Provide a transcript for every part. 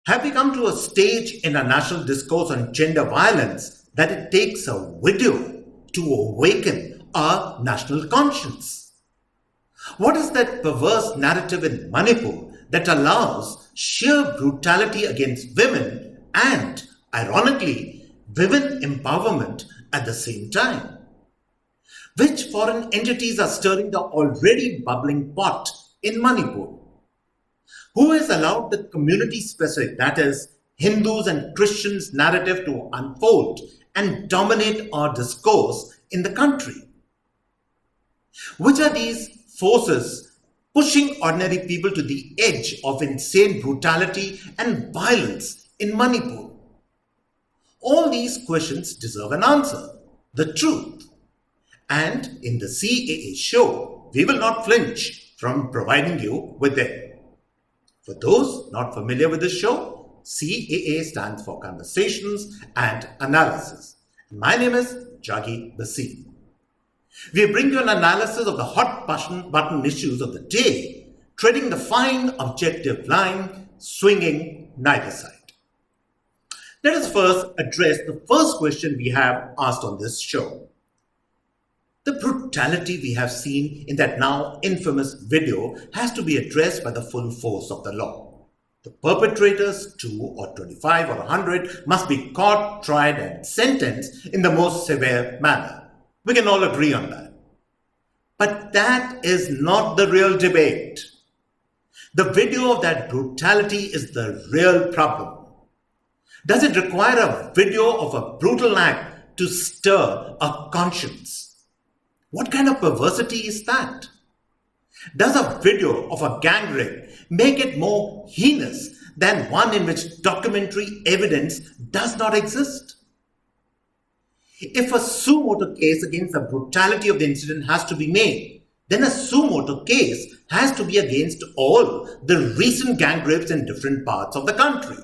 Have we come to a stage in our national discourse on gender violence that it takes a video to awaken our national conscience? What is that perverse narrative in Manipur that allows sheer brutality against women and, ironically, women empowerment at the same time? Which foreign entities are stirring the already bubbling pot in Manipur? Who has allowed the community-specific, that is, Hindus and Christians narrative to unfold and dominate our discourse in the country? Which are these forces pushing ordinary people to the edge of insane brutality and violence in Manipur? All these questions deserve an answer, the truth. And in the CAA show, we will not flinch from providing you with them. For those not familiar with this show, CAA stands for Conversations and Analysis. My name is Juggi Bhasin. We bring you an analysis of the hot button issues of the day, treading the fine objective line, swinging neither side. Let us first address the first question we have asked on this show. The brutality we have seen in that now infamous video has to be addressed by the full force of the law. The perpetrators, 2 or 25 or 100, must be caught, tried and sentenced in the most severe manner. We can all agree on that. But that is not the real debate. The video of that brutality is the real problem. Does it require a video of a brutal act to stir a conscience? What kind of perversity is that? Does a video of a gang rape make it more heinous than one in which documentary evidence does not exist? If a suo motu case against the brutality of the incident has to be made, then a suo motu case has to be against all the recent gang rapes in different parts of the country.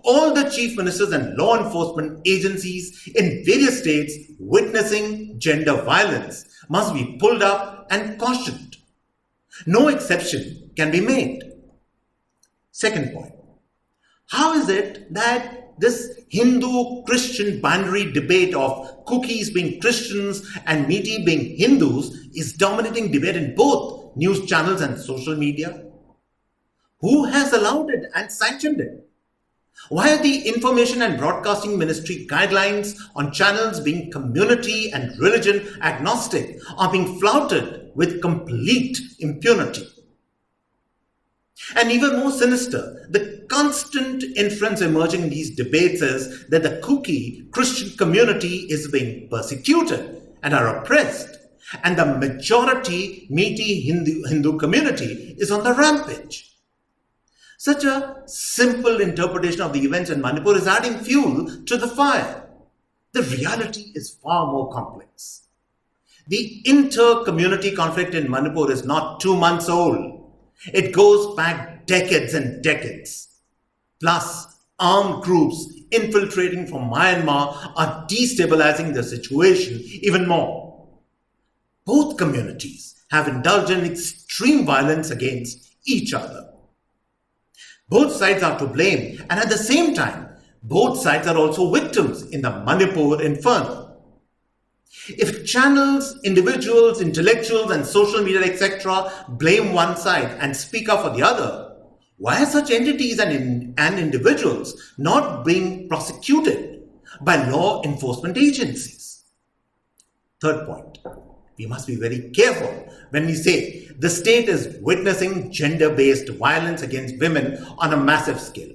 All the chief ministers and law enforcement agencies in various states witnessing gender violence must be pulled up and cautioned. No exception can be made. Second point, how is it that this Hindu-Christian binary debate of cookies being Christians and meaty being Hindus is dominating debate in both news channels and social media? Who has allowed it and sanctioned it? Why are the Information and Broadcasting Ministry guidelines on channels being community and religion agnostic are being flouted with complete impunity? And even more sinister, the constant inference emerging in these debates is that the cookie Christian community is being persecuted and are oppressed, and the majority meaty Hindu community is on the rampage. Such a simple interpretation of the events in Manipur is adding fuel to the fire. The reality is far more complex. The inter-community conflict in Manipur is not 2 months old. It goes back decades and decades. Plus, armed groups infiltrating from Myanmar are destabilizing the situation even more. Both communities have indulged in extreme violence against each other. Both sides are to blame, and at the same time, both sides are also victims in the Manipur inferno. If channels, individuals, intellectuals, and social media, etc., blame one side and speak up for the other, why are such entities and individuals not being prosecuted by law enforcement agencies? Third point, we must be very careful when we say the state is witnessing gender-based violence against women on a massive scale.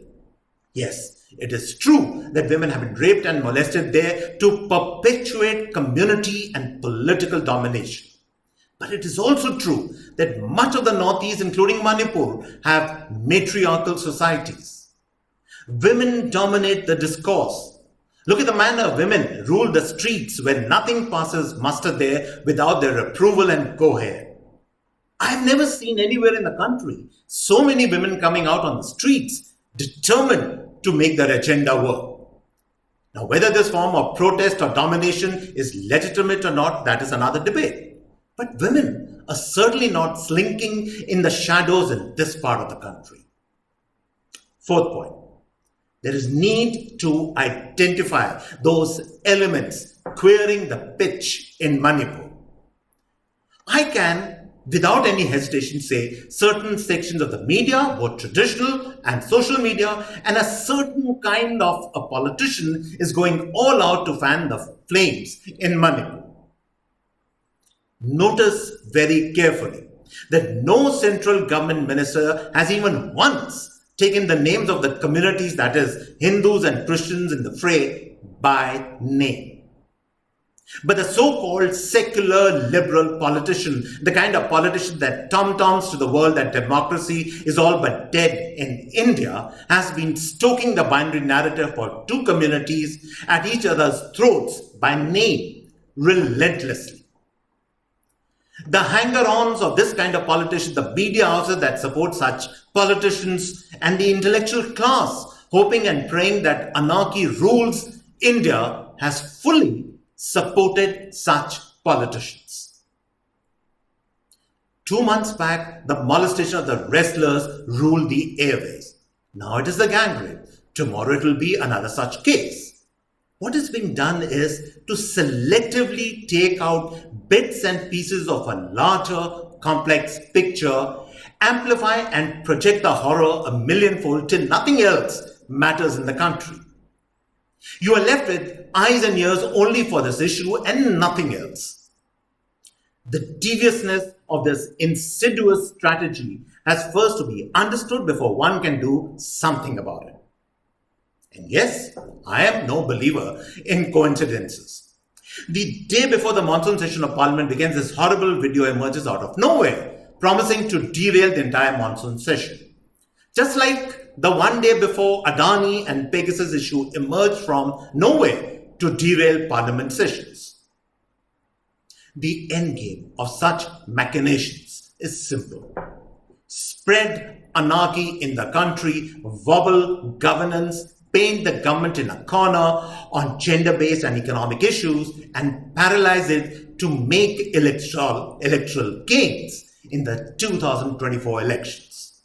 Yes, it is true that women have been raped and molested there to perpetuate community and political domination. But it is also true that much of the Northeast, including Manipur, have matriarchal societies. Women dominate the discourse. Look at the manner women rule the streets where nothing passes muster there without their approval and go-ahead. I've never seen anywhere in the country so many women coming out on the streets determined to make their agenda work. Now, whether this form of protest or domination is legitimate or not, that is another debate. But women are certainly not slinking in the shadows in this part of the country. Fourth point, there is need to identify those elements queering the pitch in Manipur. I can, without any hesitation, say certain sections of the media, both traditional and social media, and a certain kind of a politician is going all out to fan the flames in Manipur. Notice very carefully that no central government minister has even once taken the names of the communities, that is, Hindus and Christians in the fray, by name. But the so-called secular liberal politician, the kind of politician that tom-toms to the world that democracy is all but dead in India, has been stoking the binary narrative for two communities at each other's throats by name relentlessly. The hanger-ons of this kind of politicians, the media houses that support such politicians, and the intellectual class hoping and praying that anarchy rules India, has fully supported such politicians. 2 months back, the molestation of the wrestlers ruled the airways. Now it is the gang rape. Tomorrow it will be another such case. What is being done is to selectively take out bits and pieces of a larger, complex picture, amplify and project the horror a millionfold till nothing else matters in the country. You are left with eyes and ears only for this issue and nothing else. The deviousness of this insidious strategy has first to be understood before one can do something about it. And yes, I am no believer in coincidences. The day before the monsoon session of Parliament begins, this horrible video emerges out of nowhere, promising to derail the entire monsoon session. Just like the one day before Adani and Pegasus issue emerged from nowhere to derail Parliament sessions. The endgame of such machinations is simple. Spread anarchy in the country, wobble governance, paint the government in a corner on gender-based and economic issues, and paralyze it to make electoral gains in the 2024 elections.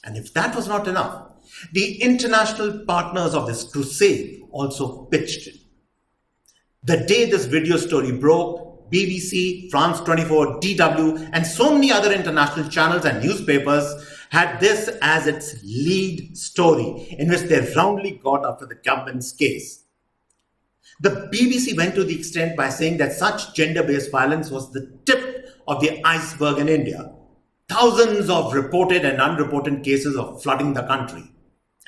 And if that was not enough, the international partners of this crusade also pitched in. The day this video story broke, BBC, France 24, DW, and so many other international channels and newspapers had this as its lead story, in which they roundly got after the government's case. The BBC went to the extent by saying that such gender-based violence was the tip of the iceberg in India. Thousands of reported and unreported cases of flooding the country.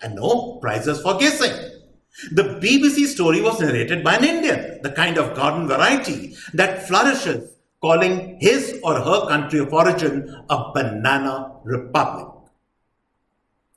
And no prizes for guessing. The BBC story was narrated by an Indian, the kind of garden variety that flourishes, calling his or her country of origin a banana republic.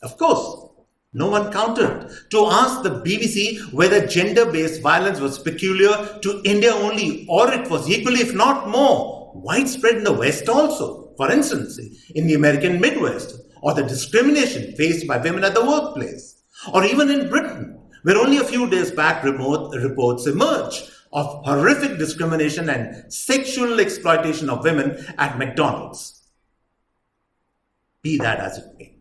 Of course, no one countered to ask the BBC whether gender-based violence was peculiar to India only, or it was equally, if not more, widespread in the West also. For instance, in the American Midwest, or the discrimination faced by women at the workplace, or even in Britain, where only a few days back reports emerged of horrific discrimination and sexual exploitation of women at McDonald's. Be that as it may.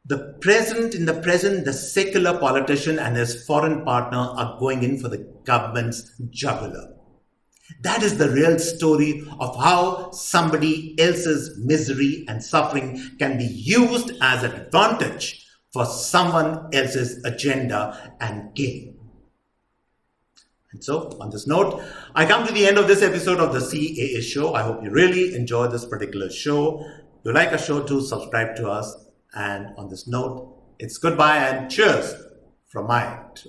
In the present, the secular politician and his foreign partner are going in for the government's jugular. That is the real story of how somebody else's misery and suffering can be used as an advantage for someone else's agenda and gain. And so, on this note, I come to the end of this episode of the CAA Show. I hope you really enjoyed this particular show. If you like our show, to subscribe to us. And on this note, it's goodbye and cheers from my end.